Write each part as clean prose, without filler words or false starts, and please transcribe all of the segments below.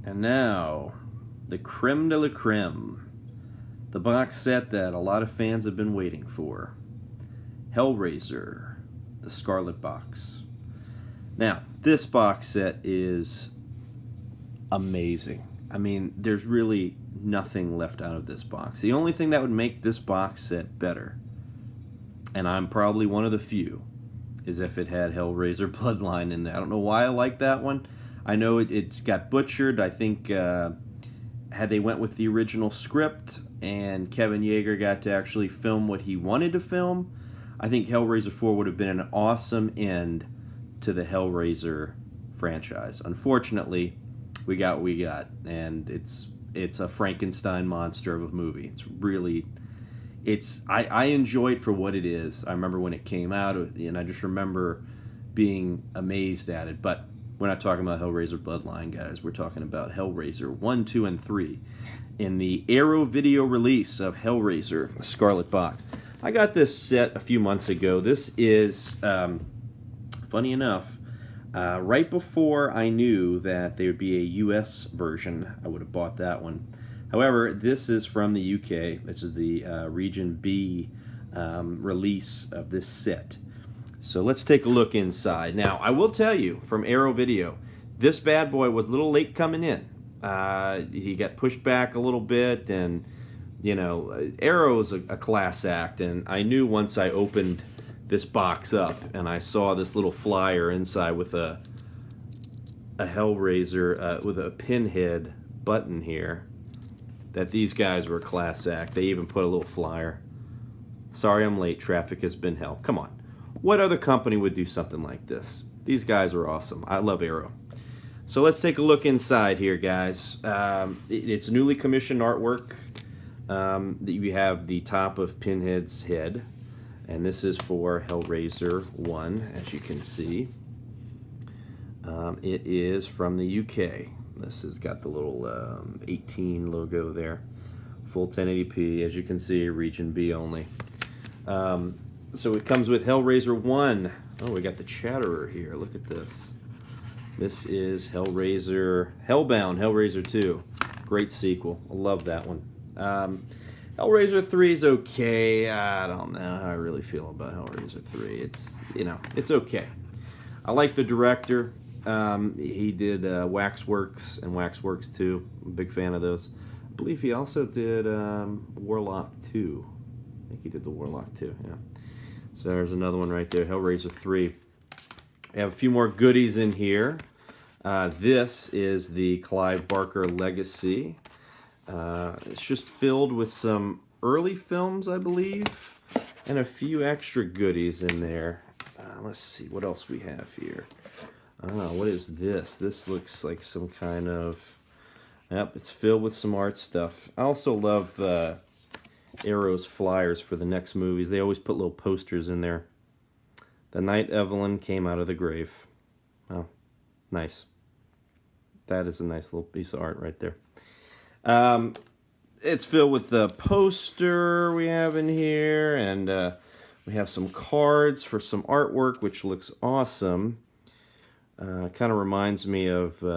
And now, the creme de la creme. The box set that a lot of fans have been waiting for. Hellraiser, the Scarlet box. Now, this box set is amazing. I mean, there's really nothing left out of this box. The only thing that would make this box set better, and I'm probably one of the few, is if it had Hellraiser Bloodline in there. I don't know why I like that one. I know it's got butchered. I think had they went with the original script and Kevin Yeager got to actually film what he wanted to film, I think Hellraiser 4 would have been an awesome end to the Hellraiser franchise. Unfortunately, we got what we got, and it's a Frankenstein monster of a movie. I enjoy it for what it is. I remember when it came out, and I just remember being amazed at it. But we're not talking about Hellraiser Bloodline, guys. We're talking about Hellraiser 1, 2, and 3 in the Arrow video release of Hellraiser, the Scarlet box. I got this set a few months ago. This is, funny enough, right before I knew that there would be a US version. I would have bought that one. However, this is from the UK. This is the Region B release of this set. So let's take a look inside. Now, I will tell you, from Arrow Video, this bad boy was a little late coming in. He got pushed back a little bit, and, you know, Arrow is a class act, and I knew once I opened this box up and I saw this little flyer inside with a Hellraiser, with a pinhead button here, that these guys were a class act. They even put a little flyer. Sorry I'm late, traffic has been hell. Come on. What other company would do something like this? These guys are awesome. I love Arrow. So let's take a look inside here, guys. It's newly commissioned artwork. You have the top of Pinhead's head, and this is for Hellraiser 1, as you can see. It is from the UK. This has got the little 18 logo there. Full 1080p, as you can see, Region B only. So it comes with Hellraiser 1. Oh, we got the Chatterer here. Look at this. This is Hellraiser, Hellbound, Hellraiser 2. Great sequel. I love that one. Hellraiser 3 is okay. I don't know how I really feel about Hellraiser 3. It's, you know, it's okay. I like the director. He did Waxworks and Waxworks 2. I'm a big fan of those. I believe he also did Warlock 2. I think he did the Warlock 2, yeah. So there's another one right there, Hellraiser 3. We have a few more goodies in here. This is the Clive Barker Legacy. It's just filled with some early films, I believe, and a few extra goodies in there. Let's see what else we have here. What is this? This looks like some kind of... Yep, it's filled with some art stuff. I also love Arrow's flyers for the next movies. They always put little posters in there. The night Evelyn came out of the grave. Oh, nice. That is a nice little piece of art right there. It's filled with the poster we have in here, and we have some cards for some artwork, which looks awesome. Kind of reminds me of, you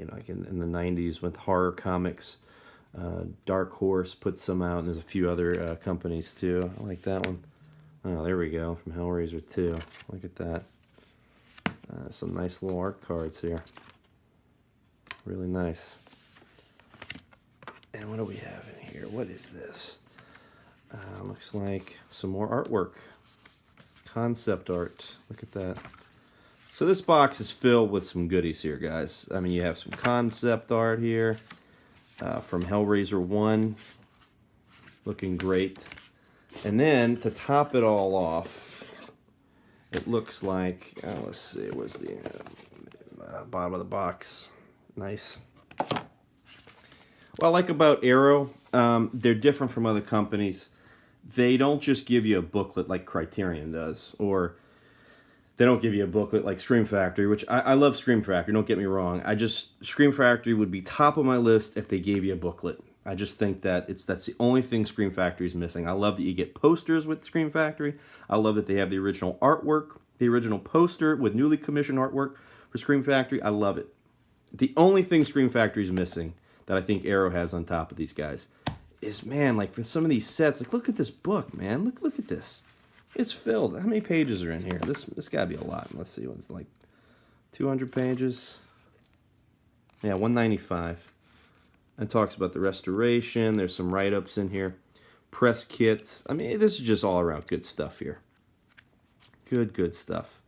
know, like in the 90s with horror comics. Dark Horse puts some out, and there's a few other companies too. I like that one. Oh, there we go, from Hellraiser 2. Look at that. Some nice little art cards here. Really nice. And what do we have in here? What is this? Looks like some more artwork. Concept art. Look at that. So this box is filled with some goodies here, guys. I mean, you have some concept art here from Hellraiser 1. Looking great. And then, to top it all off, it looks like, let's see, where's the bottom of the box? Nice. What I like about Arrow, they're different from other companies. They don't just give you a booklet like Criterion does, or they don't give you a booklet like Scream Factory, which I love Scream Factory, don't get me wrong. Scream Factory would be top of my list if they gave you a booklet. I just think that that's the only thing Scream Factory is missing. I love that you get posters with Scream Factory. I love that they have the original artwork, the original poster with newly commissioned artwork for Scream Factory. I love it. The only thing Scream Factory's missing that I think Arrow has on top of these guys is, man, like for some of these sets, like look at this book, man. Look at this. It's filled. How many pages are in here? This gotta be a lot. Let's see, what's like 200 pages. Yeah, 195. And talks about the restoration. There's some write-ups in here. Press kits. I mean, this is just all around good stuff here. Good stuff.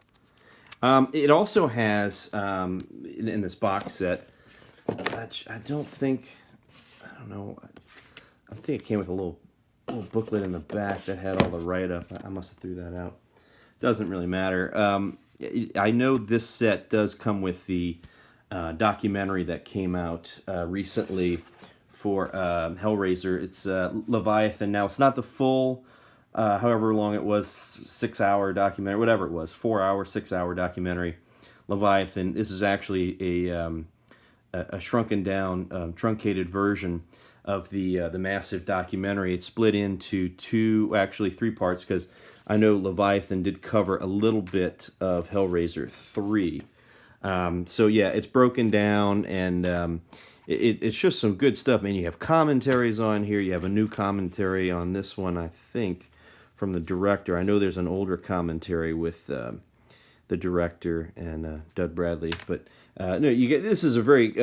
It also has, in this box set, I don't know, I think it came with a little booklet in the back that had all the write-up. I must have threw that out. Doesn't really matter. I know this set does come with the documentary that came out recently for Hellraiser. It's Leviathan. Now, it's not the full, however long it was, 6-hour documentary, whatever it was, 4-hour, 6-hour documentary, Leviathan. This is actually a shrunken down, truncated version of the massive documentary. It's split into actually three parts, because I know Leviathan did cover a little bit of Hellraiser 3. So yeah, it's broken down, and it's just some good stuff. Man, you have commentaries on here. You have a new commentary on this one, I think, from the director. I know there's an older commentary with the director and Doug Bradley, but no, you get, this is a very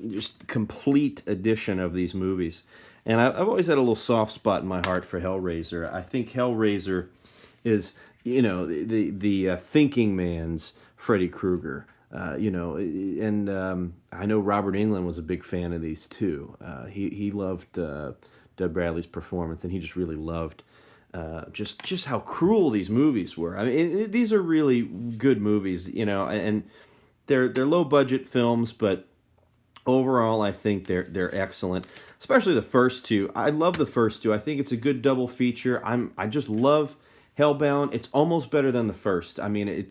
just complete edition of these movies. And I've always had a little soft spot in my heart for Hellraiser. I think Hellraiser is, you know, the thinking man's Freddy Krueger. You know, and I know Robert Englund was a big fan of these too. He loved Doug Bradley's performance, and he just really loved just how cruel these movies were. I mean, these are really good movies, you know, and they're low budget films, but overall I think they're excellent. Especially the first two. I love the first two. I think it's a good double feature. I just love Hellbound. It's almost better than the first. I mean,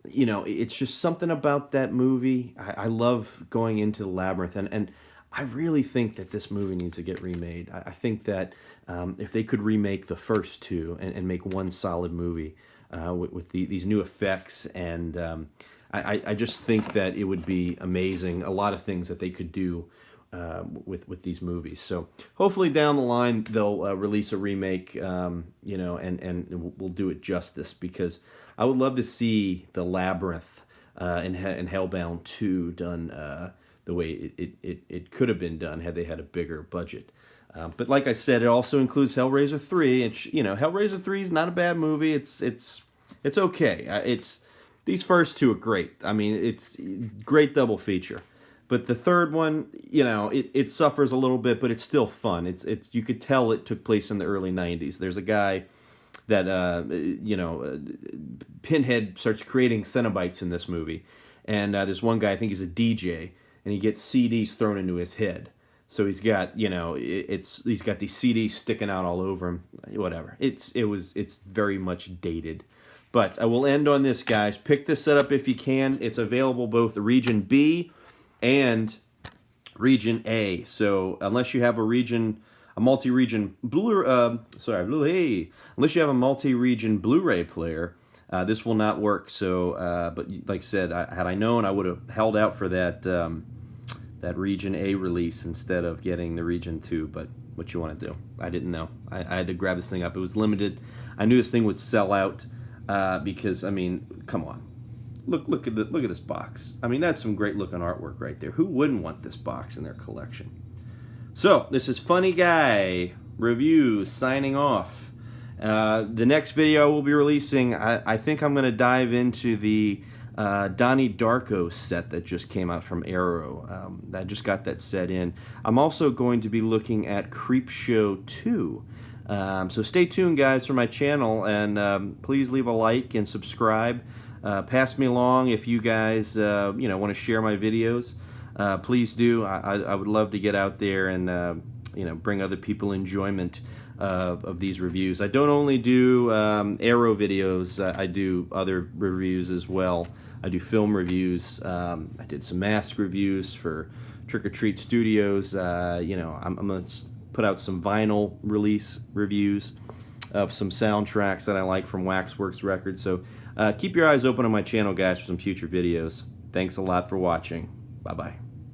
you know, it's just something about that movie. I love going into the labyrinth, and I really think that this movie needs to get remade. I think that if they could remake the first two and make one solid movie with these new effects, and I just think that it would be amazing. A lot of things that they could do with these movies. So hopefully down the line they'll release a remake, you know, and we'll do it justice, because I would love to see the Labyrinth and Hellbound 2 done the way it could have been done had they had a bigger budget. But like I said, it also includes Hellraiser 3. And you know, Hellraiser 3 is not a bad movie. It's okay. These first two are great. I mean, it's great double feature. But the third one, you know, it suffers a little bit, but it's still fun. It's you could tell it took place in the early 90s. There's a guy that, you know, Pinhead starts creating Cenobites in this movie. And there's one guy, I think he's a DJ, and he gets CDs thrown into his head. So he's got, you know, he's got these CDs sticking out all over him. Whatever. It's very much dated. But I will end on this, guys. Pick this set up if you can. It's available both Region B and Region A. So unless you have a multi-region Bluray, unless you have a multi-region Blu-ray player, this will not work. So, but like I said, had I known, I would have held out for that that Region A release instead of getting the Region 2. But what you want to do? I didn't know. I had to grab this thing up. It was limited. I knew this thing would sell out because, I mean, come on. Look at this box. I mean, that's some great looking artwork right there. Who wouldn't want this box in their collection? So, this is Funny Guy Reviews signing off. The next video I will be releasing, I think I'm going to dive into the Donnie Darko set that just came out from Arrow. I just got that set in. I'm also going to be looking at Creepshow 2. So stay tuned, guys, for my channel, and please leave a like and subscribe. Pass me along if you guys you know, want to share my videos. Please do. I would love to get out there and you know, bring other people enjoyment of these reviews. I don't only do Arrow videos. I do other reviews as well. I do film reviews. I did some mask reviews for Trick or Treat Studios. You know, I'm gonna put out some vinyl release reviews of some soundtracks that I like from Waxworks Records. So keep your eyes open on my channel, guys, for some future videos. Thanks a lot for watching. Bye-bye.